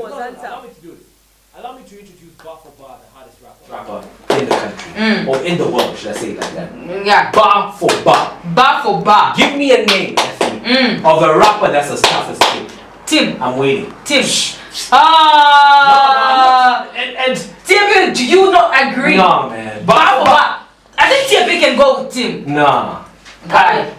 Allow me to do it. Allow me to introduce bar for bar the hardest rapper in the country. Or in the world, should I say it like that? Yeah. Bar for bar. Bar for bar. Give me a name of a rapper that's as tough as Tim. Tim. I'm waiting. Tim. And Tiye P, do you not agree? No, man. Bar for bar. I think Tiye P can go with Tim. Nah.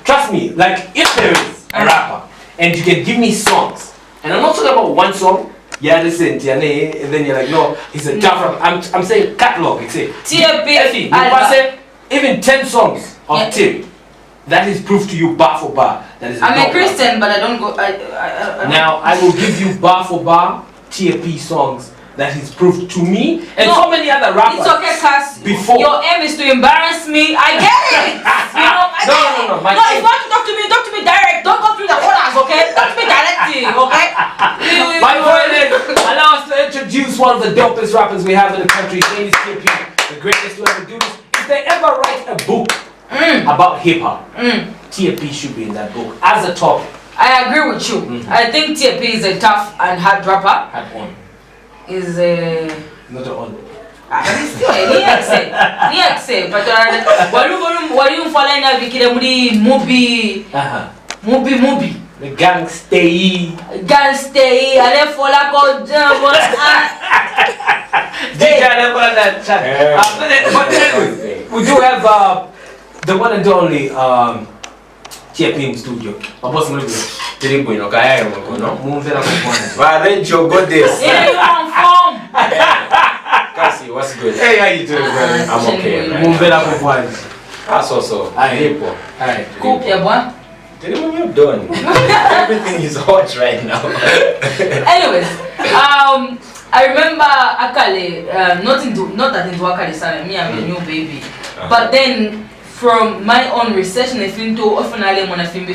Trust me, like if there is a rapper and you can give me songs, and I'm not talking about one song, yeah, listen, and then you're like, no, he's a tough rapper. I'm saying catalog, it's it. Tiye P, you say even 10 songs of Tim. That is proof to you bar for bar. That is I'm a Christian, but I don't go. Now I will give you bar for bar Tiye P songs that is proof to me and so many other rappers. It's okay, cuz before your aim is to embarrass me. I get it. You know, I get it. No. No, if you want to talk to me direct. Don't go through the orders, okay? Talk to me directly, okay? My point is, allow us to introduce one of the dopest rappers we have in the country. His name is Tiye P, the greatest to ever do this. If they ever write a book about hip hop, Tiye P should be in that book as a topic. I agree with you. I think Tiye P is a tough and hard rapper. Hard one. Is a not a on. Still, ni accent. But what you following na bikira muri movie. Movie. The gangstay. Ale follow ko jambo. We do have the one and only Tiye P in studio. Cassie, what's good? Hey, how you doing, brother? I'm okay. So. Alright. Cool, boy. Tell me what you've done. Everything is hot right now. Anyways, I remember Akale, not that into Akale sana, me I'm a new baby. But then from my own research na film often ale mwana filmi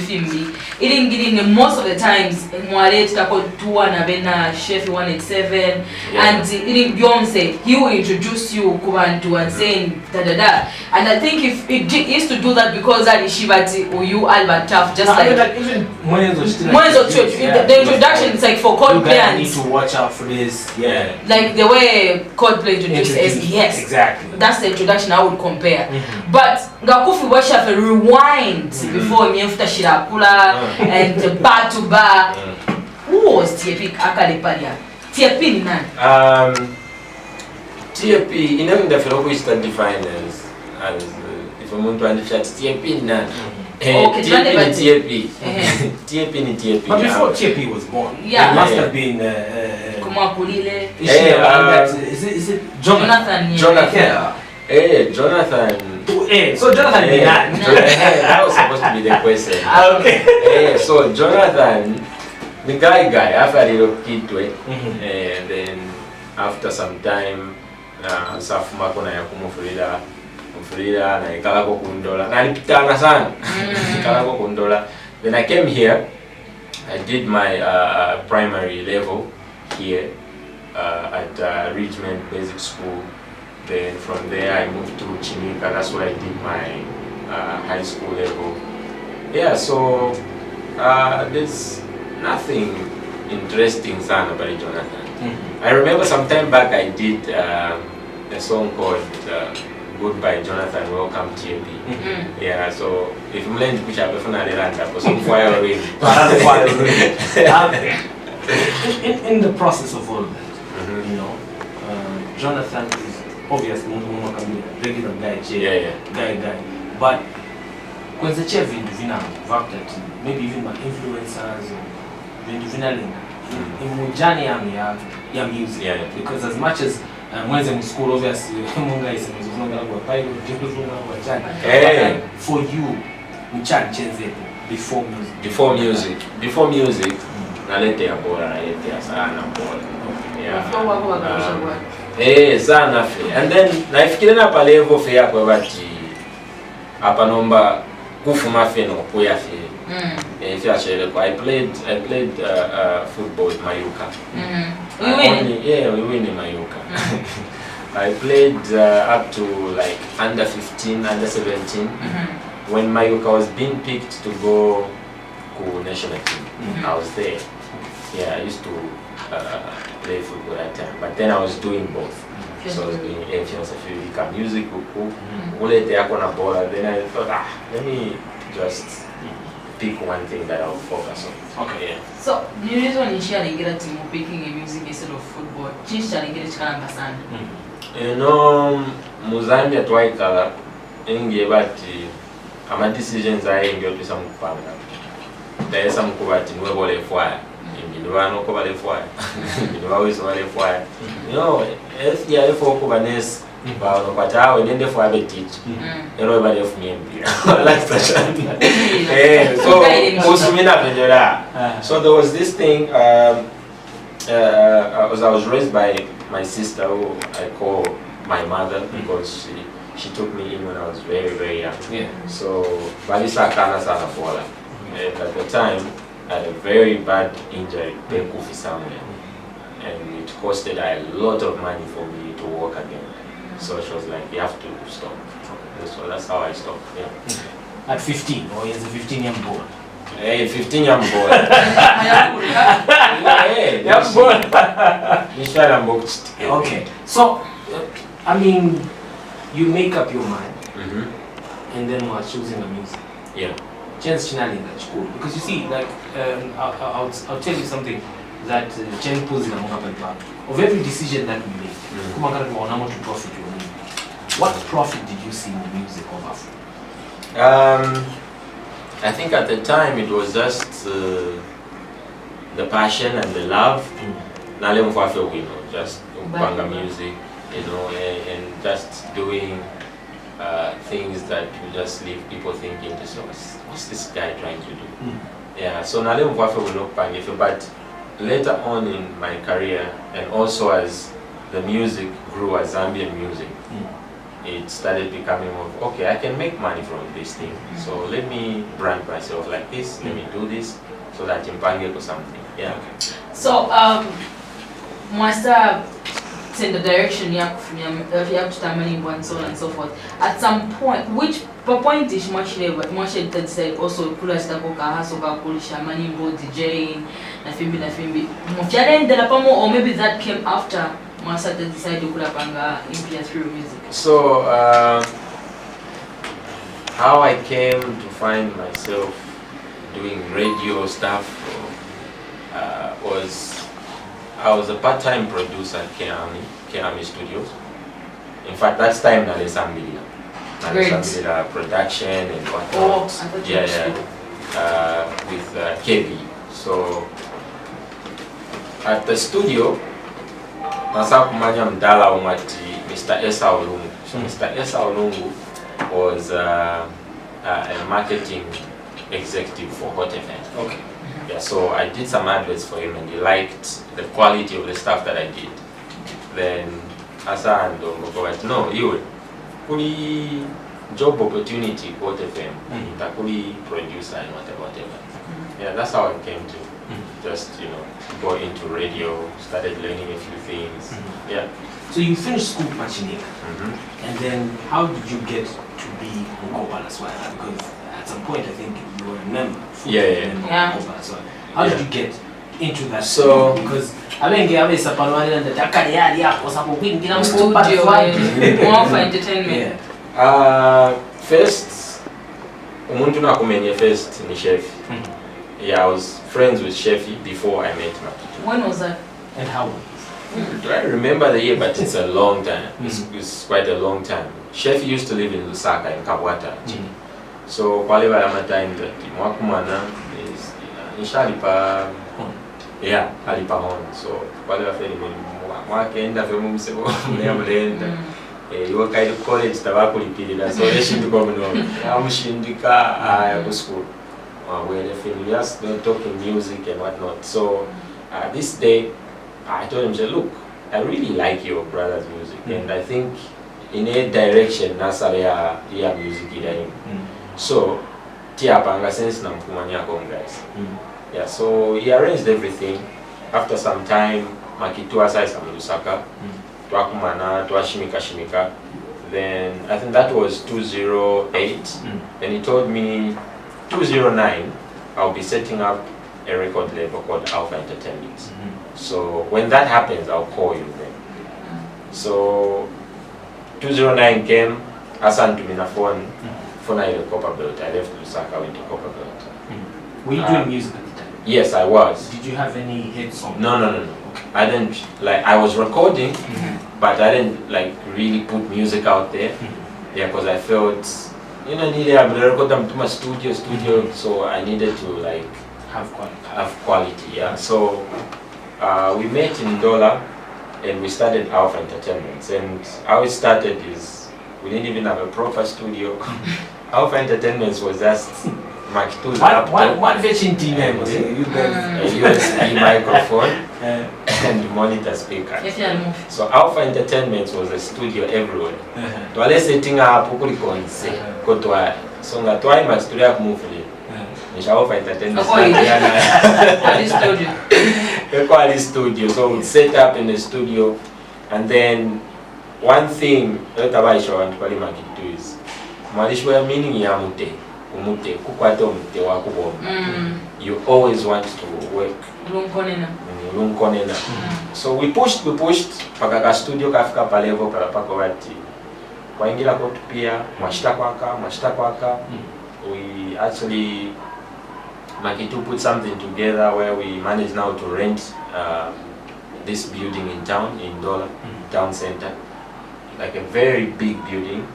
getting most of the times mwale tutako tuwa na bena chef 187 and Beyonce he will introduce you kubantu and saying da and I think if it is to do that because that Shibati or you Albert Tough just like even Mwenzo Church the introduction is like for Coldplay and need to watch out for this like the way Coldplay introduced yes exactly that's the introduction I would compare but Gakufi watch have a rewind before me after Shirakula and bar to bar. Who was Tiye P Akale Padia? Tiye P ni nani? Tiye P in the fellow is defined as if I'm going to understand Tiye P ni nani? Tiye P. Tiye P ni Tiye P. But before Tiye P was born, it must have been is it Jonathan? Jonathan. Hey, Jonathan. So Jonathan did that. That was supposed to be the question. Okay. So Jonathan, the guy after a little kid and then after some time, Safuma kona ya kumufurira na ikala ko kundola. Na nilipitana sana. Ikala ko kundola. Then I came here. I did my primary level here at Richmond Basic School. Then from there I moved to Chinika, that's where I did my high school level. Yeah, so there's nothing interesting sana about Jonathan. I remember some time back I did a song called Goodbye Jonathan, Welcome Tiye P. Yeah, so if I'm going to push up some fire away. In the process of all of that, you know, Jonathan is obviously regular guy, guy. But when the chef maybe even my influencers in music, because as much as when in school obviously for you before music naletea bora naletea sana bora sana fe and then naifikiria na pale hivyo fe yako bati hapa nomba kufuma fe no kuya fe I played football with Mayuka. We win in Mayuka. I played up to like under 15, under 17. When Mayuka was being picked to go to national team, I was there. Yeah, I used to play football at that time, but then I was doing both. So I was doing field music, then I thought, let me just pick one thing that I'll focus on. Okay. Yeah. So the reason you sharing get to picking a music instead of football, change sharing get chikana sana. You know, Muzambia twaikala inge bati ama decisions ayenga opisa mukupanga. Tayesa mukubati nwe bole fwaya. Ndibano ko bale fwaya. Ndibawiso bale fwaya. You know, if you have for kubanes ba no kwatawe nende fwaya be teach. Ero bale fumyembi. Like such. So musumina penjera. So there was this thing I was raised by my sister, who I call my mother, because she took me in when I was very, very young. Yeah. So Balisa Kana Sana Fola. And at the time I had a very bad injury, somewhere. And it costed a lot of money for me to walk again. So she was like, you have to stop. So that's how I stopped. Yeah. At 15, or is a 15-year boy? Hey, 15-year boy. Okay, so I mean, you make up your mind, and then we're choosing a music. Yeah. Chance chinali in that school, because you see, like, I'll tell you something that Chen pulls in of every decision that we make. To profit your music. What profit did you see in the music of Africa? I think at the time it was just the passion and the love. Just banga music, and just doing things that you just leave people thinking, what's this guy trying to do? Yeah, so but later on in my career, and also as the music grew as Zambian music, it started becoming of, okay, I can make money from this thing. So let me brand myself like this, let me do this, so that in Pange or something. Yeah. So, Mwasa in the direction you have to money and so on and so forth. At some point, which point is Mwashe said also Kula Stako Kahasoka Kulisha Mani DJing, Nafimbi. Mcharen de la Pamo, or maybe that came after Mwasa decided to Kulapanga in through music. So how I came to find myself doing radio stuff I was a part-time producer at Keami Studios. In fact, that's time Nalesambila production and whatnot. With KB. So at the studio, Masa kumanya mdala umati Mr. Esa Olungu. So Mr. Esa Olungu was a marketing executive for Hot FM. Okay. Yeah, so I did some adverts for him and he liked the quality of the stuff that I did. Then Asa and Dongo, no, you kuli job opportunity for Hot FM. Kuli producer and whatever. Yeah, that's how I came to just, go into radio, started learning a few things. Yeah. So you finished school Machinika, and then how did you get to be Mkopa as well? Because at some point I think you were a member. How did you get into that? So because I mean, more for entertainment. First, umuntu nakumenye first ni Shefi. Yeah, I was friends with Shefi before I met Makitu. When was that? And how? Do I remember the year? But it's a long time. It's quite a long time. Shefi used to live in Lusaka in Kabwata. So whatever time that Mwakumana is Nishalipa, yeah, Alipa hon. So whatever Mwakenda Femusebo, Neverland. You were kind of college Tabakuli, so they should go on. I'm Shindika, I was school. When the film just talking music and whatnot. So this day I told him, look, I really like your brother's music, and I think in a direction Nasaria music in. So Tiye P sense na mkumanya guys. Yeah, so he arranged everything. After some time Makitu asai Lusaka, Twakumana, Twashimika. Then I think that was 208, and he told me 209 I'll be setting up a record label called Alpha Entertainment. So when that happens, I'll call you then. So 2009 came, Hassan to me na phone I the Copper Belt. I left Lusaka, went to Copper Belt. Were you doing music at the time? Yes, I was. Did you have any hit songs? No. Okay. I didn't, like, I was recording, but I didn't like really put music out there. Yeah, because I felt, you know, nearly I record them to my studio, so I needed to like Have quality. have quality. Yeah. So we met in Dola, and we started Alpha Entertainment. And how it started is we didn't even have a proper studio. Alpha Entertainment was just Mac 2's laptop, What version team and was a it? You guys. USB microphone and monitor speaker. So Alpha Entertainment was a studio everywhere. Twale setting up kuli konse ko twali. So nga twali ma studio kumufuli. Nisha Alpha Entertainment. Equally studio. So we set up in the studio, and then one thing that I show and kwali makitu is malishwa meaning ya mute. You always want to work. So we pushed paka studio kafika palevo paka wati waingira kwetu pia mashita kwaka. We actually Makitu put something together where we managed now to rent this building in town, in Dola town center, like a very big building.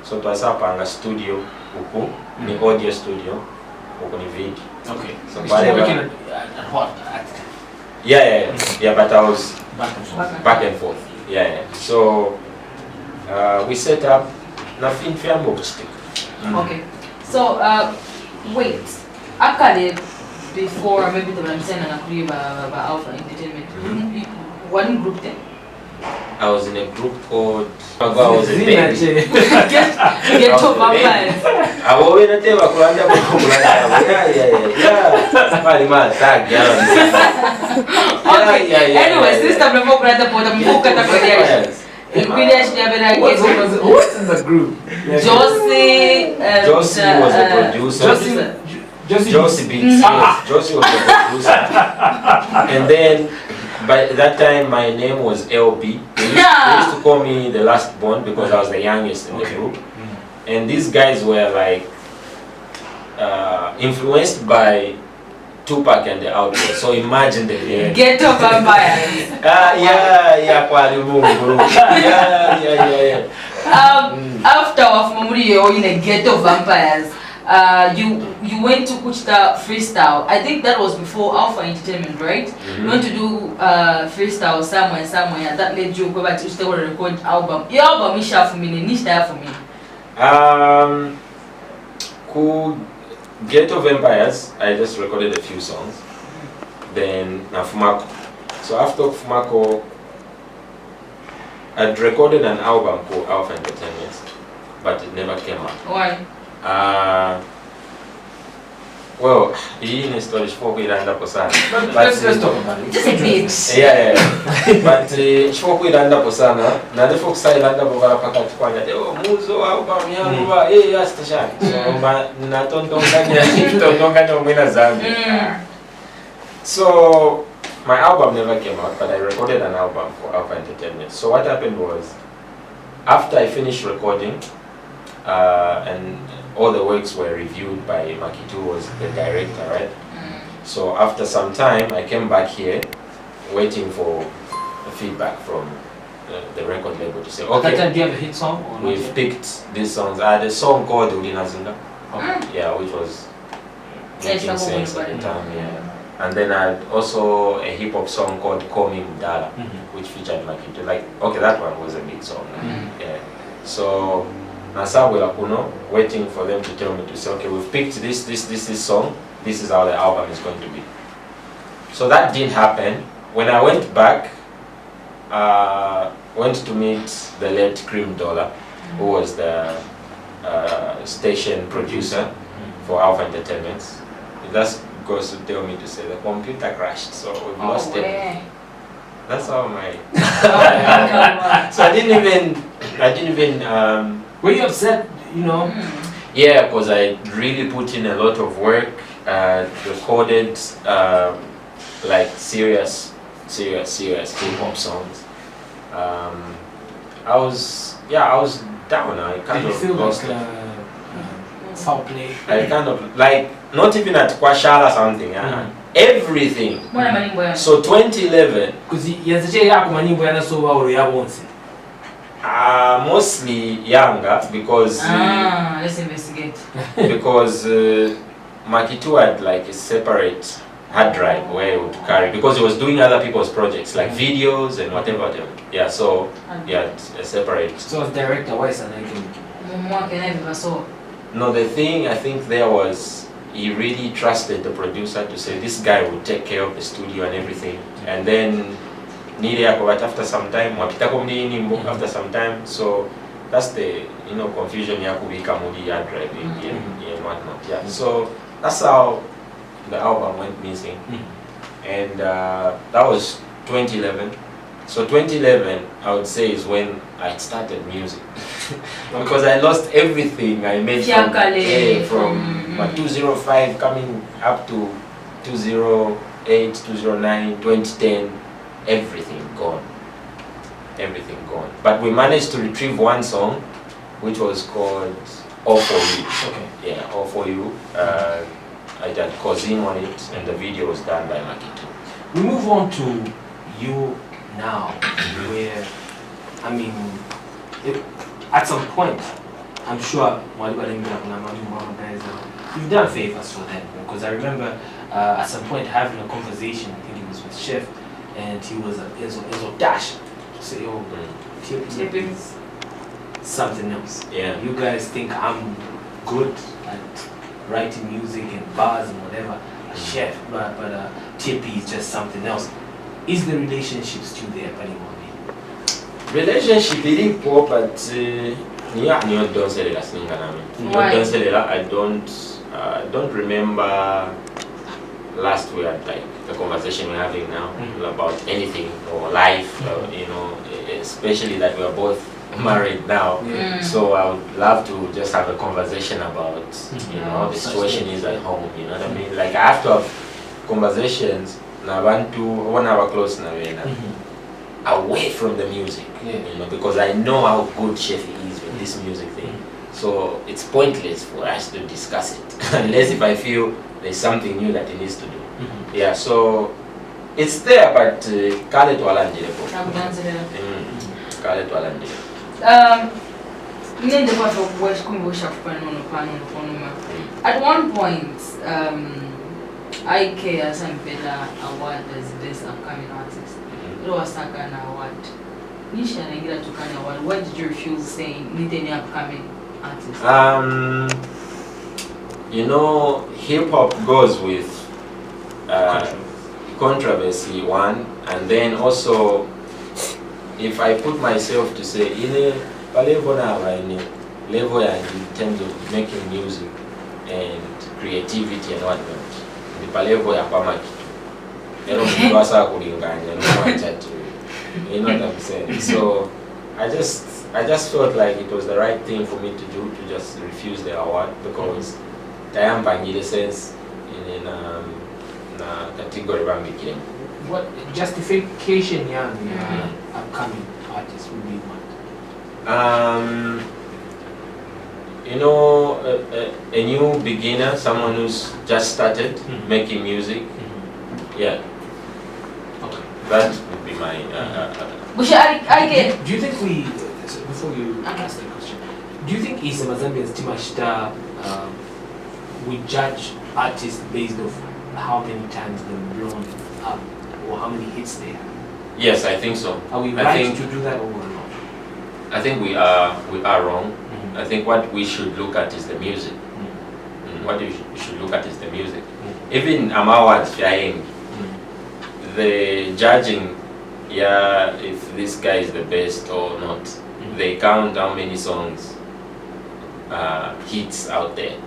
So twasapanga studio huku ni audio studio huku ni video. Okay. So you still working at what? Yeah, but I was back and forth. Yeah. So we set up nothing stick. Okay. So wait, actually before maybe the Ramsena and Alpha Entertainment, one group then? I was in a group called I was a baby. Get to vampires. I was in a table kulanda yeah. Anyway, sister before kulanda po mbuka takodia. What's in the group? Josie was a producer. Josie beats. Yes, Josie was a producer. And then by that time my name was LB. They used to call me the last born because I was the youngest in the group. And these guys were like influenced by Tupac and the Outlaws. So imagine the Ghetto Vampires. Yeah, After Wafumuri in a Ghetto Vampires, you went to Kuchita Freestyle. I think that was before Alpha Entertainment, right? You went to do freestyle somewhere. That led you to still record album. Your album is for me, Nishta for me. Ghetto Vampires, I just recorded a few songs. Then Fumako. So after Fumako, I'd recorded an album called Alpha Entertainment, but it never came out. Why? Well, hii story shifo kuilanda po sana. Let's talk about it. Just a bit. Yeah. But shifo kuilanda po sana. Na defo kusailanda po kala pakati kwanya. Muzo au ba myangu ba astasha. So na tondonganya mwina zambi. So my album never came out, but I recorded an album for Alpha Entertainment. So what happened was, after I finished recording, and all the works were reviewed by Makitu, was the director, right? So after some time, I came back here, waiting for feedback from the record label to say, okay, do you have a hit song? Or we've picked these songs. I had a song called Ulinazinga, yeah, which was making sense at the time, yeah. And then I had also a hip hop song called Call Me Mdala, which featured Makitu. Like, okay, that one was a big song, yeah. So Nasabwela Kuno, waiting for them to tell me to say, okay, we've picked this song, this is how the album is going to be. So that didn't happen. When I went back, went to meet the late Cream Dollar, who was the station producer for Alpha Entertainment. He just goes to tell me to say the computer crashed, so we've lost it. That's how my. So I didn't even. Were you upset? You know. Yeah, because I really put in a lot of work. recorded like serious hip hop songs. I was down. I kind Did you of feel lost like foul play? I kind of like not even at Kwashala something. Everything. So 2011. Because yesterday I come and you so our once. Mostly younger because let's investigate. because Makitu had like a separate hard drive where he would carry, because he was doing other people's projects like videos and whatever. Yeah, so he had a separate. So as director, why is an No, the thing I think there was he really trusted the producer to say this guy will take care of the studio and everything, and then but after some time, after some time, so that's the confusion yakubika mudi hard drive and whatnot. Yeah, so that's how the album went missing, and that was 2011. So 2011, I would say, is when I started music because I lost everything I made from 205 coming up to 208, 209, 2010. Everything gone. But we managed to retrieve one song, which was called All For You. Okay. Yeah, All For You. I had Cousin on it, and the video was done by Makitu. We move on to you now, where, I mean, at some point, I'm sure you've done favors for them, because I remember at some point having a conversation, I think it was with Chef, and he was Enzo Dash. So Tiye P is something else. Yeah. You guys think I'm good at writing music and bars and whatever, a chef, but Tiye P is just something else. Is the relationship still there, Panimoni? Relationship is poor, but I don't remember last we had like the conversation we're having now about anything or life, especially that we're both married now. So I would love to just have a conversation about how the situation is at home. You know what I mean? Like I have to have conversations. I want to 1 hour close now, away from the music, because I know how good Chef is with this music thing. So it's pointless for us to discuss it unless if I feel there's something new that he needs to do. Yeah, so it's there, but kale twalanjire po. Kale twalanjire. At one point, IK as an award as best upcoming artist. It was Sakana award. Nisha Negira took an award. Why did you refuse saying need any upcoming artist? Hip hop goes with controversy one, and then also if I put myself to say in terms of making music and creativity and whatnot, the palevo ya kwa makitu. You know what I'm saying? So I just felt like it was the right thing for me to do, to just refuse the award, because I am in the sense in a category bambikirem. What justification upcoming artists would be what? A new beginner, someone who's just started making music. Yeah. Okay. That would be my. Do you think before you ask the question, do you think Isa Mazambian's Timashita we judge artists based off how many times they've blown up or how many hits they have? Yes, I think so. Are we right to do that or not? I think we are wrong. I think what we should look at is the music. What we should look at is the music. Even Amawad's flying, the judging, if this guy is the best or not, they count how many songs, hits out there.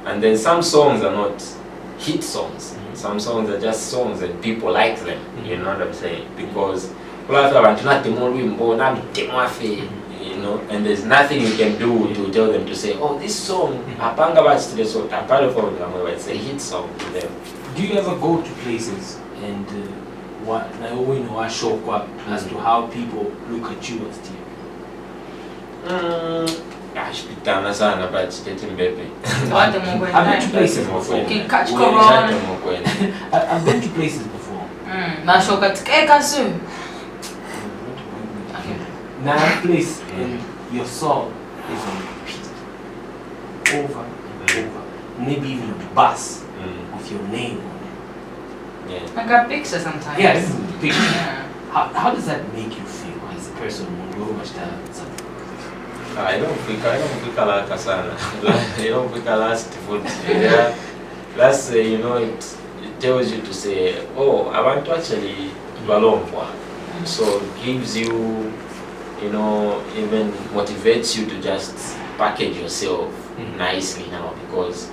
And then some songs are not hit songs. Some songs are just songs and people like them. You know what I'm saying? Because you know, and there's nothing you can do to tell them to say, oh, this song, apanga basi so apart from it's a hit song to them. Do you ever go to places and what show up as to how people look at you as Tiye? Ashpitana sana but getting baby. What am I going I've been to places You before. can catch corona. I've been to places before. Nashoka tikeka soon. Now that place and your song is on repeat. Over and over. Maybe even a bus with your name on it. Yeah. I got pictures sometimes. Yeah, this is the picture. Yeah. How does that make you feel as a person when you understand something? I don't think like sana. I don't think I last food. Yeah. That's you know it tells you to say, oh, I want to actually belong for. So it gives you, you know, even motivates you to just package yourself nicely now because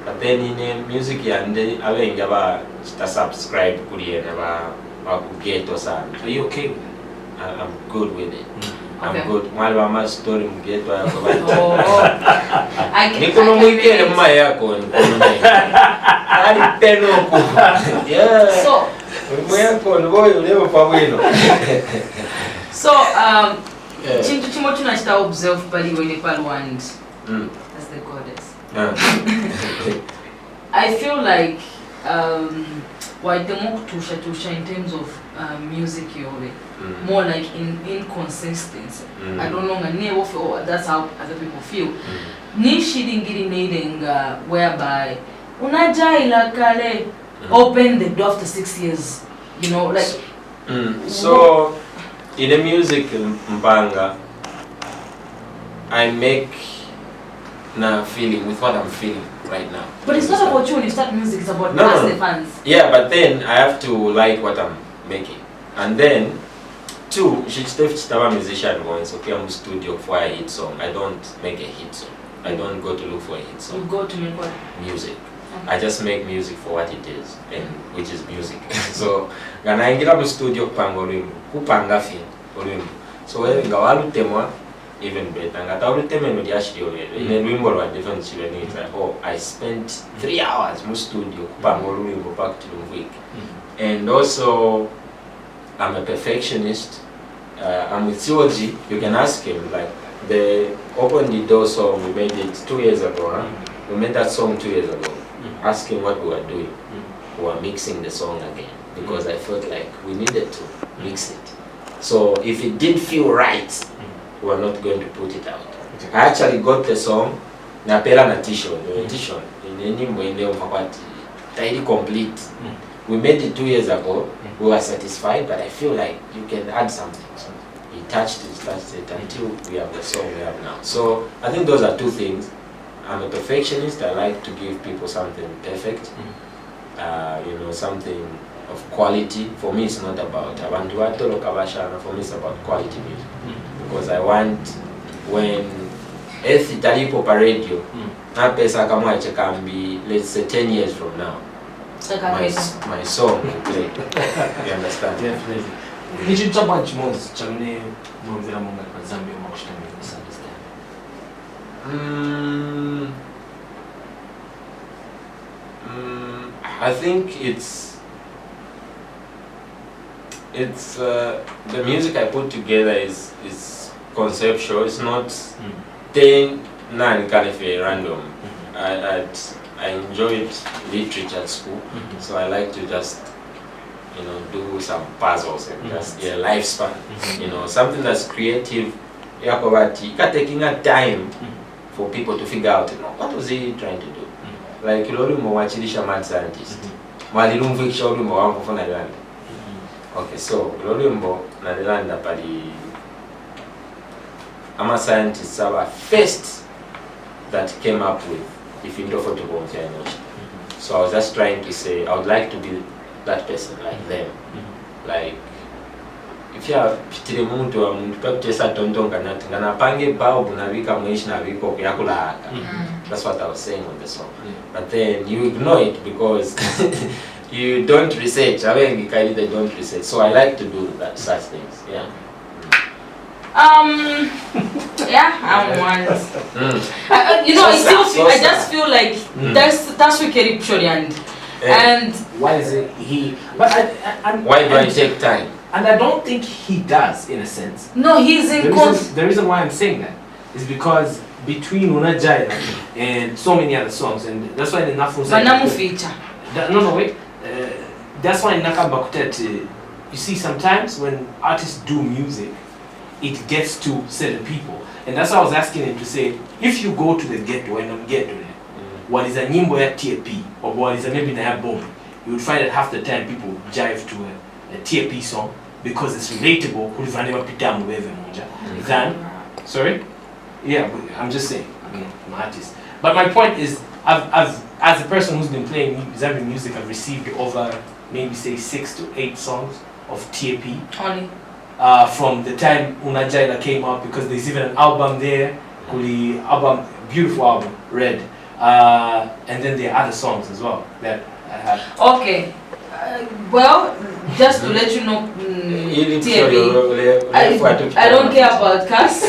but then in music and abengi aba subscribe kuri aba get or something. Are you okay with that? I'm good with it. I'm Okay. good. Mwalimu ama story mgeto ya kwa I niko no mwikele mama yako ali peno ku yeah So mweko ngoyo leo pa bwino chintu chimwe tunachita observe pali wene palo and as the goddess. I feel like waitemo kutusha in terms of music yobe more like in inconsistency. I don't know or that's how other people feel. Ni shidingiri needing whereby unajaila kale open the door after 6 years, you know, like so in the music mpanga I make na feeling with what I'm feeling right now. but it's not about you when you start music, it's about No, us, no. the fans. Yeah, but then I have to like what I'm making. And then, two, she's a musician once, okay, I'm studio for a hit song. I don't make a hit song. I don't go to look for a hit You song. go to make what? Music. Okay. I just make music for what it is, and which is music. So, when I get up studio kupanga fi olwimbo. So, nga walutemwa even better. Ngata oluteme no lyashiri olwelo. In lwimbo lwa different children it's like, oh, I spent 3 hours mu studio kupanga olwimbo back to the week. And also, I'm a perfectionist. I'm with Sioji. You can ask him. Like the Open the Door song, we made it 2 years ago. Huh? We made that song 2 years ago. Ask him what we were doing. We were mixing the song again because I felt like we needed to mix it. So if it didn't feel right, we were not going to put it out. I actually got the song. Na pela na t-shirt. In any way, tidy complete. We made it 2 years ago. We were satisfied, but I feel like you can add something. So he touched it until we have the song we have now. So I think those are two things. I'm a perfectionist. I like to give people something perfect. You know, something of quality. For me, it's not about for me, it's about quality music. Because I want when italipo pa radio, na pesa kama can be, let's say 10 years from now. My song will play. You understand? Definitely. Nichi chapa chimozi chamne mwamvira munga kwa Zambia makushitami misunderstand. I think the music I put together is conceptual. It's not kind of a random. I enjoyed literature at school, so I like to just, you know, do some puzzles and just lifespan. You know, something that's creative. Taking a time for people to figure out, you know, what was he trying to do. Like Lolimo wachilisha mad scientist. Mwalilumvikisha ulimo wangu for Nalanda. Okay, so Lolimo Nalanda pali ama scientists are first that came up with if you don't photobomb. So I was just trying to say I would like to be that person like them. Like if you have pitire muntu wa muntu pakutesa tontonga ngana pange bao navika mwishi naviko yakula. That's what I was saying on the song. But then you ignore it because you don't research. I mean, they don't research. So I like to do that such things. Yeah. Yeah, I'm one. You know, I just feel like that's wicked and why is it he? But why do I take time? And I don't think he does, in a sense. No, he's in the reason why I'm saying that is because between Unajaila and so many other songs, and that's why the Nafu feature. No, wait. That's why Nakamba Kutet, you see, sometimes when artists do music, it gets to certain people. And that's why I was asking him to say, if you go to the ghetto and I'm ghetto, what is a nyimbo ya Tiye P, or what is a maybe na bomb, you would find that half the time people jive to a Tiye P song because it's relatable. Than, sorry? Yeah, I'm just saying, I'm an artist. But my point is, I've as a person who's been playing Zambian music, I've received over maybe say 6 to 8 songs of Tiye P. Only. From the time Unajaila came out, because there's even an album there, beautiful album, Red. And then there are other songs as well that I have. Okay. Well, just to let you know, Tiye P, I don't care about Cass.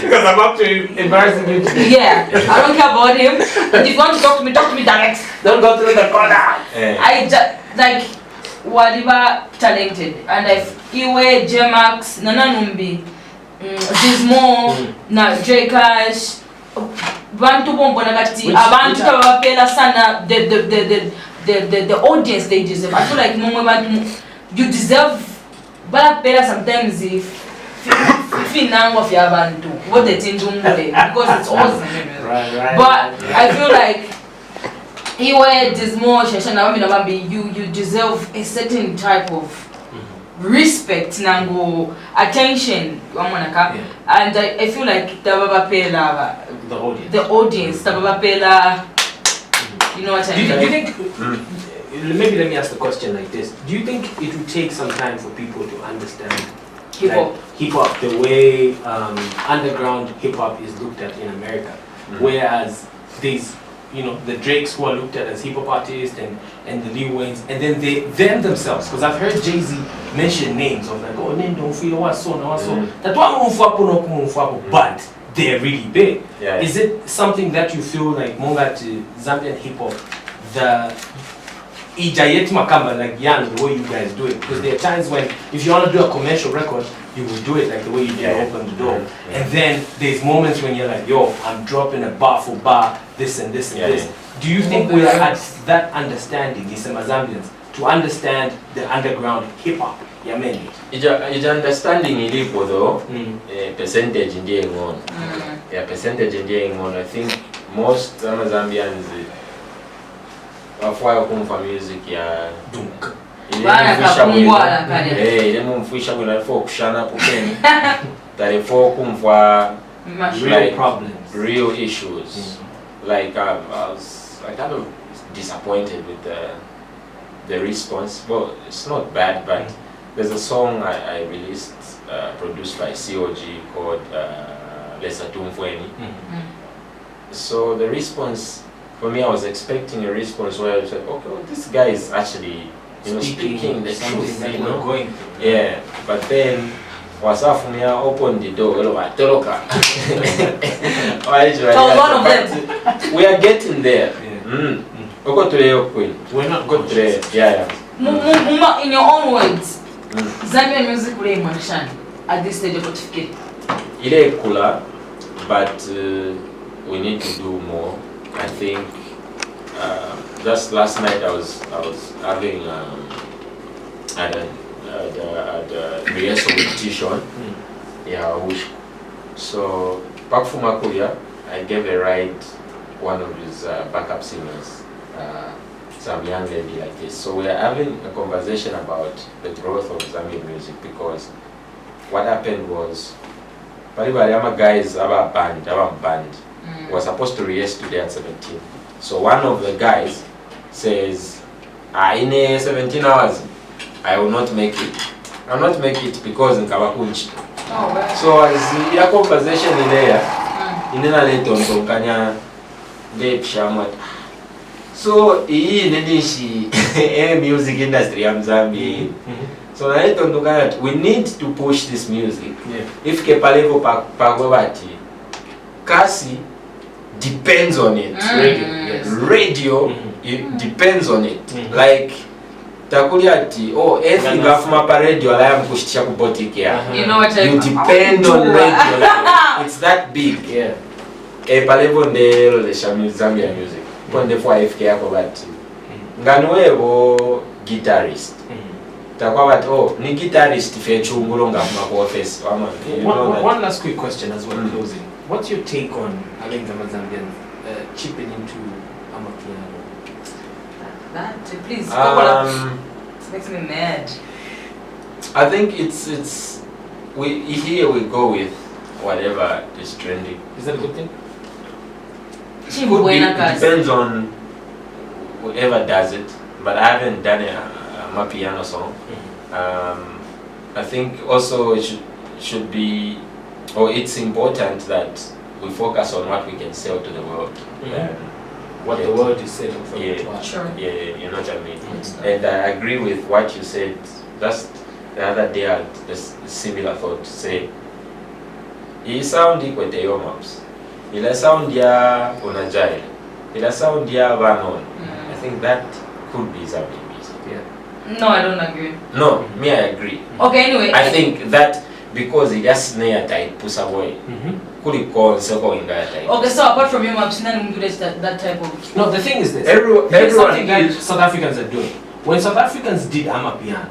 Because I'm up to embarrassing you. Yeah, I don't care about him. And if you want to talk to me direct. Don't go through the corner. I just, like, whatever talented. And if Iwe, J-Max, Nana Numbi, Dismo, na J Cash, Bantu Bombonagati, Abantu Tabapela Sana, the audience they deserve. I feel like you deserve Balapela sometimes if of your Bantu, what they think because it's awesome. Right. But I feel like you deserve a certain type of respect, nango attention, and I feel like the audience, you know what I mean? Do you think? Maybe let me ask the question like this: do you think it would take some time for people to understand hip hop the way underground hip hop is looked at in America, whereas there's the Drakes who are looked at as hip hop artists and the Lil Waynes, and then them themselves, because I've heard Jay-Z mention names of like, oh, name don't feel what so that one but they're really big. Yeah. Is it something that you feel like monga to Zambian hip hop, the Ijayet Makamba, like Yan, the way you guys do it? Because there are times when if you want to do a commercial record, you will do it like the way you did Open the Door. And then there's moments when you're like, yo, I'm dropping a bar for bar, this and this and this. Do you think we're at that understanding, Zambians, to understand the underground hip hop? Ija understanding ilipo though, percentage ndiye ngono. Yeah, percentage ndiye ngono. I think most Zambians wafaya kumfa music ya dunk. Ile mumfisha kuna for kushana kupeni. That for kumfa real problems, real issues. Like I was kind of disappointed with the response. Well, it's not bad, but there's a song I released, produced by COG called Lesa Tumfweni. So the response, for me, I was expecting a response where I was like, okay, well, this guy is actually speaking the truth, that we're going through. Yeah, but then Wasafumia opened the door. We are getting there. We're not good there. Yeah. In your own words, Zambian music will at this stage of certificate. Ile kula, but we need to do more. I think just last night I was having at the rehearsal with Tishon. So back from Makuya, I gave a ride one of his backup singers, some young lady like this. So we are having a conversation about the growth of Zambian music, because what happened was Paribariama guys our band was supposed to rehearse today at 17. So one of the guys says, in 17 hours I will not make it. I will not make it because in Kabakunchi. So as the conversation in there, in the later on Kanya Dave Shamat. So he music industry I'm Zambi. So I don't look at we need to push this music. Yeah. If Kepalevo Pagwabati, Kasi depends on it. Radio, yes. Radio it depends on it. Like Takuliati, oh, everything gafuma pa radio alaya mkushtisha kubotiki ya. You know what You depend on radio. It's that big. Yeah. Palevo ndelo le Zambia music. Ponde for FK yako bati. Nganuevo guitarist. Takwa bati, oh, ni guitarist fe chungulonga kuma office. One last quick question as well, closing. What's your take on Alenga Zambian chipping into Amapiano? That please it makes me mad. I think it's here we go with whatever is trending. Is that a good thing? It depends on whoever does it, but I haven't done a Amapiano song. I think also it should be, or it's important that we focus on what we can sell to the world. What the world is selling from Sure. Yeah, you know what I mean. And I agree with what you said. Just the other day I had a similar thought to say, he sound equal to your maps. Ila sound ya Unajai. Ila sound ya Vanon. I think that could be Zambian music. No, I don't agree. No, me I agree. Okay, anyway. I think that because it just snare type push away. Could it call circle in that type? Okay, so apart from your maps, that type of. No, the thing is this. Everyone something that South Africans are doing. When South Africans did Amapiano,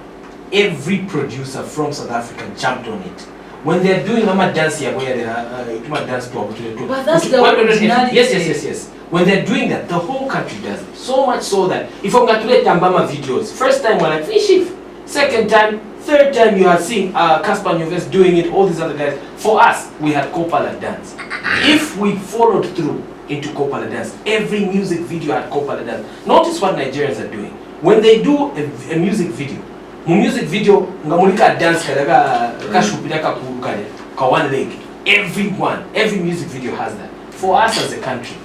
every producer from South Africa jumped on it. When they're doing Ama dance here, where they are dance club, but that's the originality. Yes. When they're doing that, the whole country does it. So much so that if I'm going to let Tambama videos, first time we're like fish it, second time, third time you are seeing Casper Nyovest doing it, all these other guys. For us, we had Kopala dance. If we followed through into Kopala dance, every music video had Kopala dance. Notice what Nigerians are doing. When they do a music video, ngamulika dance kashupira ka one leg. Every music video has that. For us as a country,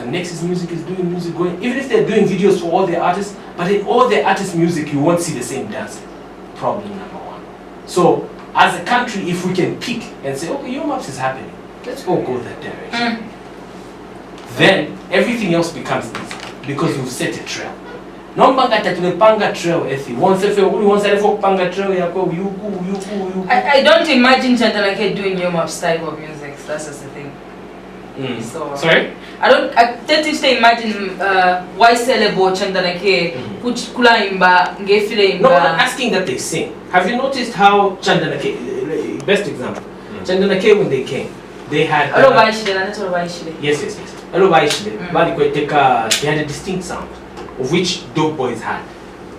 Nexus Music is doing music going, even if they're doing videos for all their artists, but in all their artist music you won't see the same dancing. Problem number one. So as a country, if we can pick and say, okay, your maps is happening, let's all go that direction. Then everything else becomes easy because you've set a trail. Panga trail I don't imagine Chantalake doing your maps type of music. That's just the thing. So sorry? I tend to imagine why Celebo Chantalake kula imba ngefile imba. No, I'm asking that they sing. Have you noticed how Chantalake, best example, Chantalake when they came, they had yes. They had a distinct sound, of which Dope Boys had.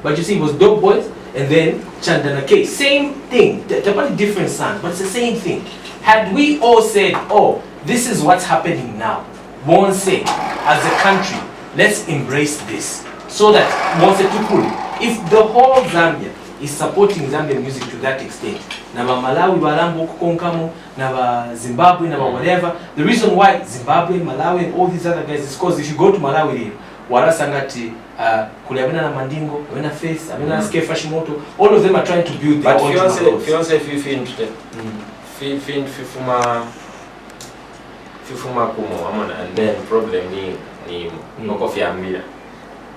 But you see, it was Dope Boys and then Chandana K. Same thing, totally different sound, but it's the same thing. Had we all said, oh, this is what's happening now, won't say, as a country, let's embrace this. So that, if the whole Zambia is supporting Zambian music to that extent, Nava Malawi, Balambo, Konkamo, Nava Zimbabwe, Nava whatever, the reason why Zimbabwe, Malawi, and all these other guys is because if you go to Malawi, Warasangati, Kuliabena na Mandingo, Abena Face, Abena Ske Fashimoto, all of them are trying to build their own roads. But fiance Fifuma Kumo, and then problem ni Mokofi Ambila.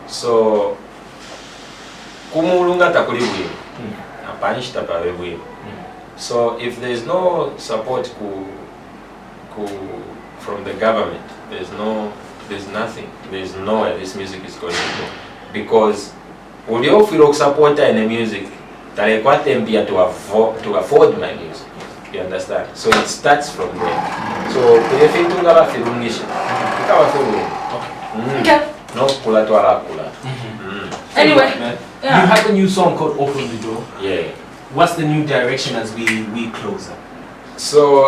So, Kumulunga Takuliwi, Apanish Tapawe. So, if there's no support from the government, there's nothing. There's nowhere this music is going to go. Because when you feel support in the music, to afford my music. You understand? So it starts from there. So if you don't have no kula to kula. Anyway, you have a new song called Open the Door. Yeah. What's the new direction as we close up? So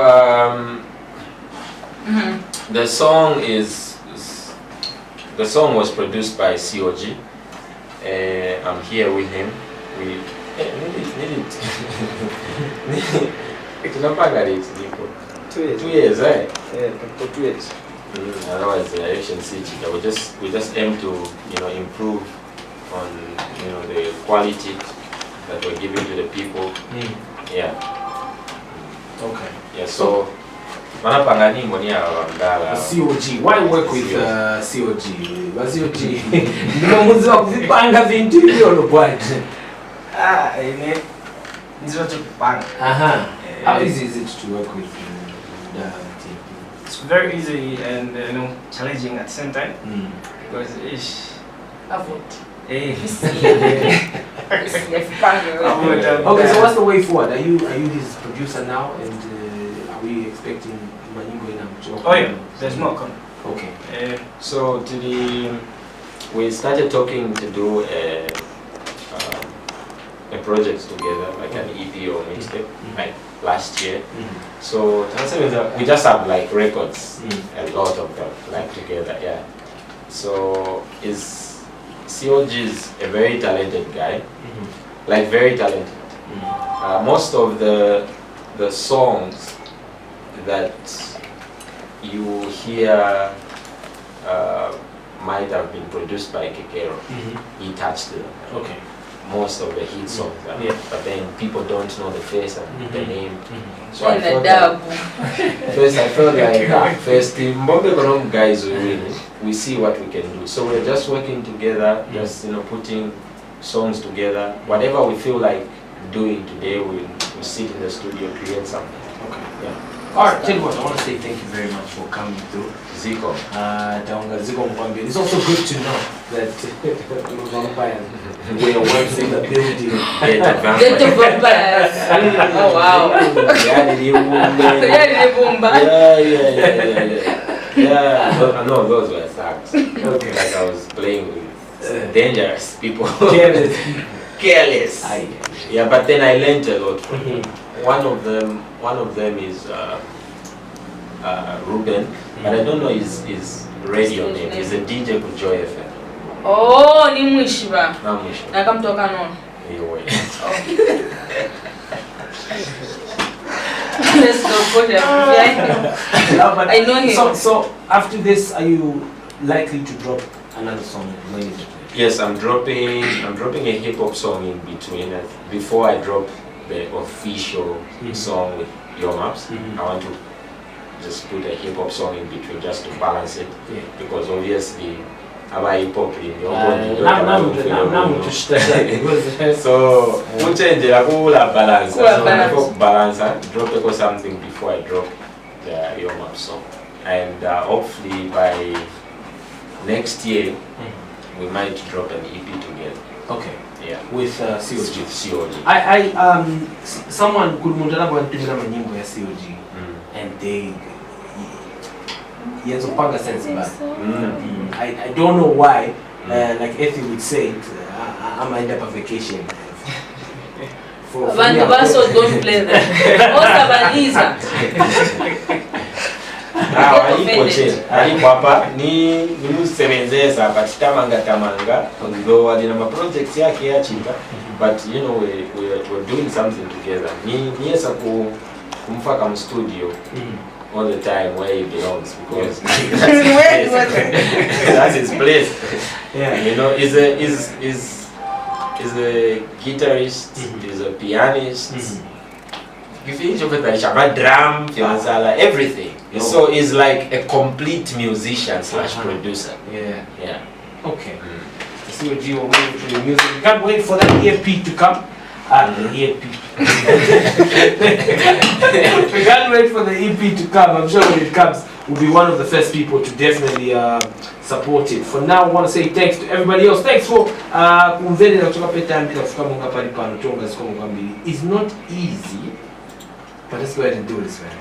the song was produced by COG. I'm here with him. We need it. 2 years, right? Yeah, for 2 years. Otherwise, the direction we just aim to improve on the quality that we're giving to the people. Yeah. Okay. Yeah. So. Manapanga ni mboni ya wangala. COG. Why work with COG? COG. Ndio mwanzo wa kuvipanga vintu hivyo lobwaje. Ine ndio tukupanga. How easy is it to work with the team? It's very easy and challenging at the same time because Okay, so what's the way forward? Are you his producer now, and are we expecting Manyingo in Amcho? Oh yeah, there's more coming. Okay. So we started talking to do a project together, like an EP or mixtape, like last year. So we just have like records, a lot of them, like together, yeah. So COG is a very talented guy, like very talented. Most of the songs that you hear might have been produced by Kekero. He touched them. Okay. Most of the hit songs, but then people don't know the face and the name. So I felt like first Mbombe Konom guys will win. We see what we can do. So we're just working together, just putting songs together. Whatever we feel like doing today, we'll sit in the studio, create something. Okay. Yeah. Alright, tell you what, I want to say thank you very much for coming through. Zico. It's also good to know that we are working in the building. Get the vampires. Oh wow. Yeah. No, those were sax. Okay. Like I was playing with dangerous people. Careless. Yeah, but then I learned a lot from them. One of them is Ruben, but I don't know his radio name. He's a DJ for Joy FM. Oh, ni mwishiba. Na mwishiba. Na kamtoka nono. Let's go for them. I know him. So after this, are you likely to drop another song? Yes, I'm dropping a hip hop song in between. Before I drop the official song with Your Maps, I want to just put a hip hop song in between just to balance it. Because obviously our hip hop in your body. So we change the balance. So balance. Drop something before I drop the Your Maps song, and hopefully by next year we might drop an EP together. Okay. Yeah. With COG. COG. Someone could mutana kutumia manyimbo ya COG and they yenzo sense but I don't know why like Effie would say it, I'm end up a vacation. For Van Basso don't play that. Osabaniza. Alipo hapa ni musebenzeza but tamanga ndo alina ma projects yake ya chita, but we're doing something together. Ni yesa kumfaka mu studio all the time where he belongs, because that's his place. Yeah. He's a guitarist, he's a pianist. Drum, everything. So he's like a complete musician / producer. Yeah. Okay. COG will move to the music. We can't wait for that EP to come. The EP. We can't wait for the EP to come. I'm sure when it comes, we'll be one of the first people to definitely support it. For now, I want to say thanks to everybody else. Thanks for it's not easy, but let's go ahead and do this, man.